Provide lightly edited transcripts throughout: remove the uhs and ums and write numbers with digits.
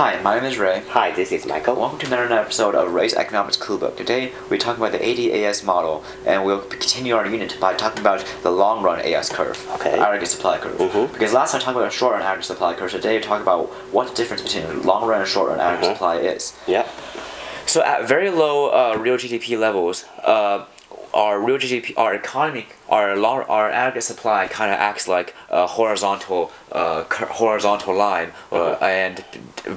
Hi, my name is Ray. Hi, this is Michael. Welcome to another episode of Ray's Economics Cluebook. Today, we're talking about the ADAS model, and we'll continue our unit by talking about the long-run AS curve, aggregate supply curve. Because last time I talked about a short-run aggregate supply curve, today we're talking about what the difference between long-run and short-run aggregate supply is. Yeah. So at very low real GDP levels, our real GDP, our economy, our aggregate supply kind of acts like a horizontal line, and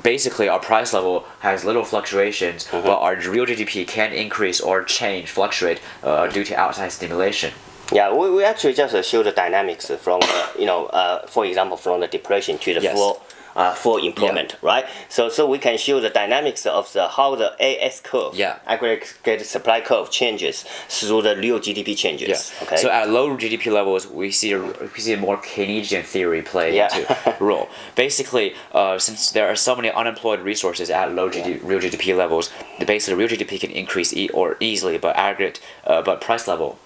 basically our price level has little fluctuations, but our real GDP can increase or fluctuate due to outside stimulation. Yeah, we actually just show the dynamics from for example, from the depression to the full employment, right? So we can show the dynamics of how the AS curve, aggregate supply curve, changes through the real GDP changes. Yeah. Okay. So at low GDP levels, we see a more Keynesian theory play into role. Basically, since there are so many unemployed resources at low real GDP levels, basically real GDP can increase easily, but price level.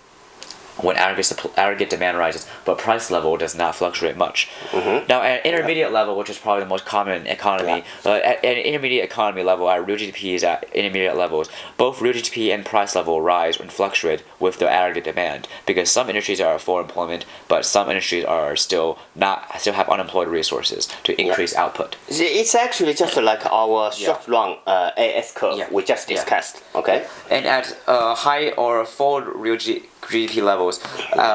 When aggregate demand rises, but price level does not fluctuate much. Now, at intermediate level, which is probably the most common economy, at an intermediate economy level, our real GDP is at intermediate levels. Both real GDP and price level rise and fluctuate with the aggregate demand, because some industries are at full employment, but some industries are still have unemployed resources to increase output. It's actually just like our short-run AS curve we just discussed. Okay. And at high or full real GDP levels,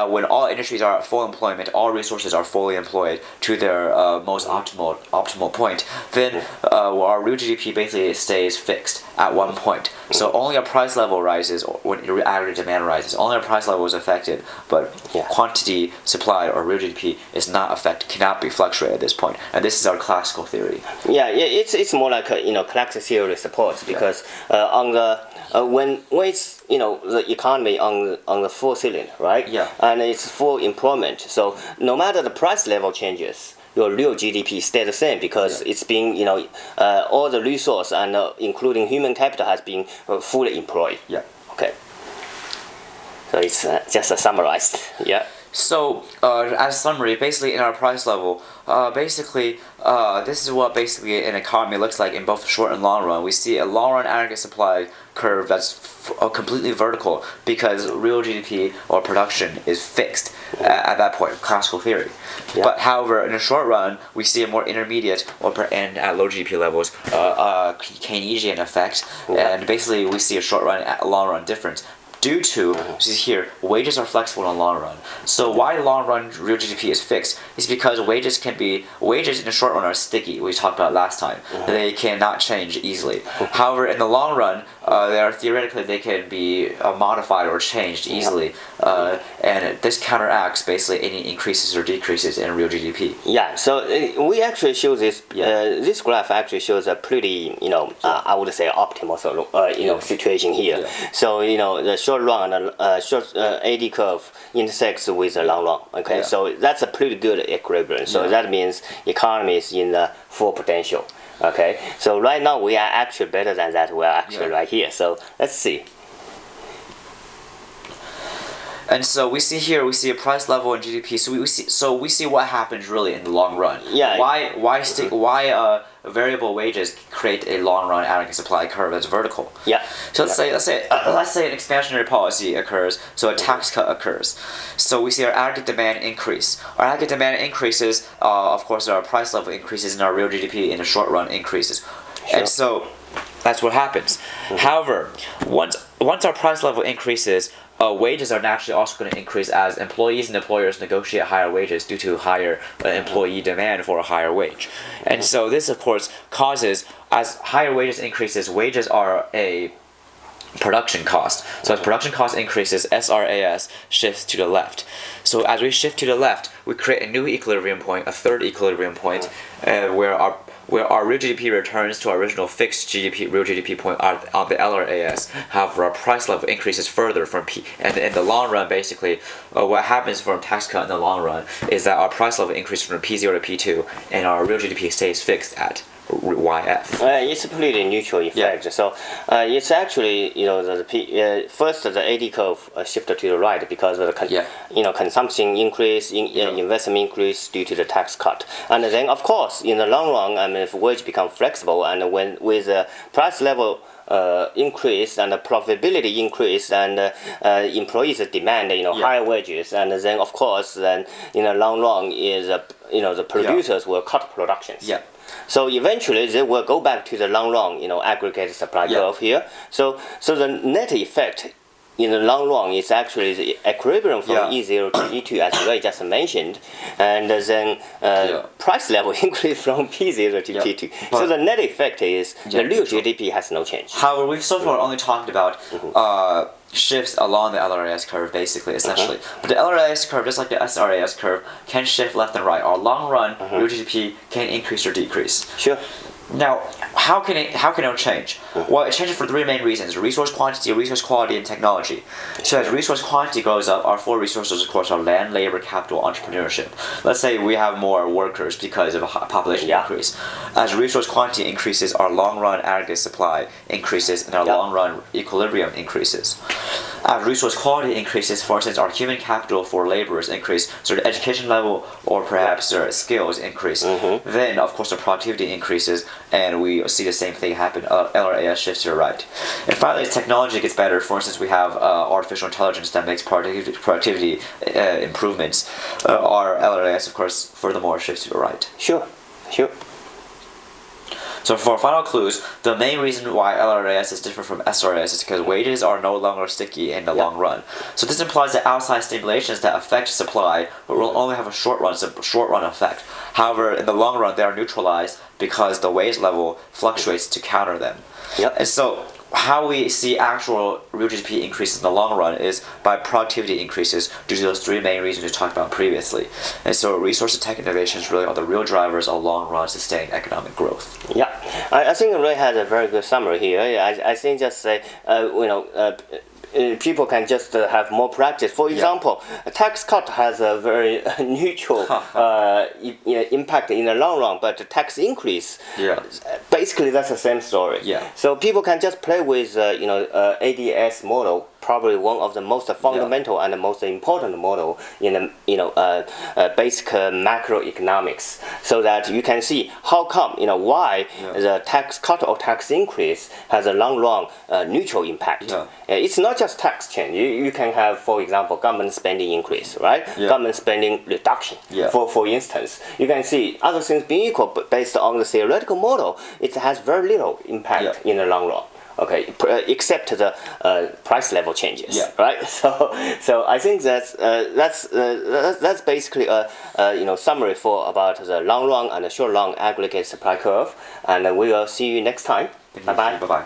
when all industries are at full employment, all resources are fully employed to their most optimal point, then our real GDP basically stays fixed at one point. So only our price level rises when aggregate demand rises. Only our price level is affected, but quantity supplied or real GDP is not affected, cannot be fluctuated at this point. And this is our classical theory. Yeah, it's more like classical theory supports, because on the when it's the economy on the full ceiling, right? Yeah. And it's full employment. So no matter the price level changes, your real GDP stay the same, because it's being all the resource and including human capital has been fully employed. Yeah. Okay. So it's just summarized. Yeah. So, as a summary, basically in our price level, this is what basically an economy looks like in both the short and long run. We see a long run aggregate supply curve that's completely vertical, because real GDP or production is fixed at that point, classical theory. Yeah. But however, in the short run, we see a more intermediate and at low GDP levels, Keynesian effect, and basically we see a short run and long run difference. Due to, here, wages are flexible in the long run. So why long run real GDP is fixed is because wages in the short run are sticky, we talked about last time. They cannot change easily. However, in the long run, theoretically they can be modified or changed easily. And this counteracts basically any increases or decreases in real GDP. Yeah, so we actually show this, this graph actually shows a pretty, I would say optimal situation here. Yeah. So, the short run and short AD curve intersects with the long run. Okay, so that's a pretty good equilibrium. So that means economy is in the full potential. Okay, so right now we are actually better than that. We are actually right here. So let's see. And so we see a price level in GDP. So we see what happens really in the long run. Yeah. Why variable wages create a long run aggregate supply curve that's vertical. Yeah. So let's say an expansionary policy occurs. So a tax cut occurs. So we see our aggregate demand increase. Our aggregate demand increases. Of course, our price level increases, and our real GDP in the short run increases. Sure. And so that's what happens. However, once our price level increases, wages are naturally also going to increase as employees and employers negotiate higher wages due to higher employee demand for a higher wage. And so this, of course, causes, as higher wages increases, wages are a production cost. So as production cost increases, LRAS shifts to the left. So as we shift to the left, we create a new equilibrium point, a third equilibrium point, where our real GDP returns to our original fixed real GDP point on the LRAS. However, our price level increases further from P. And in the long run, basically, what happens from tax cut in the long run is that our price level increases from P0 to P2, and our real GDP stays fixed at YF? It's a completely neutral effect. So it's actually first the AD curve shifted to the right because of the consumption increase, investment increase due to the tax cut, and then of course in the long run, I mean, if wage become flexible and when with the price level increase and the profitability increase and employees demand higher wages, and then of course then in the long run is the producers will cut productions. So eventually they will go back to the long run aggregate supply curve here. So the net effect in the long run is actually the equilibrium from E0 to E2 as Ray just mentioned, and then price level increase from P0 to P2. So the net effect is the real GDP has no change. However, we've so far only talked about shifts along the LRAS curve, basically, essentially. But the LRAS curve, just like the SRAS curve, can shift left and right. Our long run real GDP can increase or decrease. Sure. Now, how can it change? Well, it changes for three main reasons: resource quantity, resource quality, and technology. So as resource quantity goes up, our four resources, of course, are land, labor, capital, entrepreneurship. Let's say we have more workers because of a population increase. As resource quantity increases, our long-run aggregate supply increases, and our long-run equilibrium increases. As resource quality increases, for instance, our human capital for laborers increase, so the education level or perhaps their skills increase. Then, of course, the productivity increases, and we see the same thing happen. LRAS shifts to the right. And finally, as technology gets better, for instance, we have artificial intelligence that makes productivity improvements. Our LRAS, of course, furthermore shifts to the right. Sure. So for final clues, the main reason why LRAS is different from SRAS is because wages are no longer sticky in the long run. So this implies that outside stimulations that affect supply will only have a short run effect. However, in the long run, they are neutralized because the wage level fluctuates to counter them. And so how we see actual real GDP increases in the long run is by productivity increases due to those three main reasons we talked about previously. And so resource and tech innovations really are the real drivers of long run sustained economic growth. I think Ray had a very good summary here. I think just say people can just have more practice. For example, a tax cut has a very neutral impact in the long run, but the tax increase, basically that's the same story. So people can just play with ADS model, probably one of the most fundamental and the most important model in the basic macroeconomics, so that you can see how come why the tax cut or tax increase has a long run neutral impact. It's not just tax change. You can have, for example, government spending increase, right? Government spending reduction. For instance, you can see other things being equal, but based on the theoretical model, it has very little impact in the long run. Except the price level changes, right? So I think that's basically a summary for about the long run and the short run aggregate supply curve, and we will see you next time. Bye bye.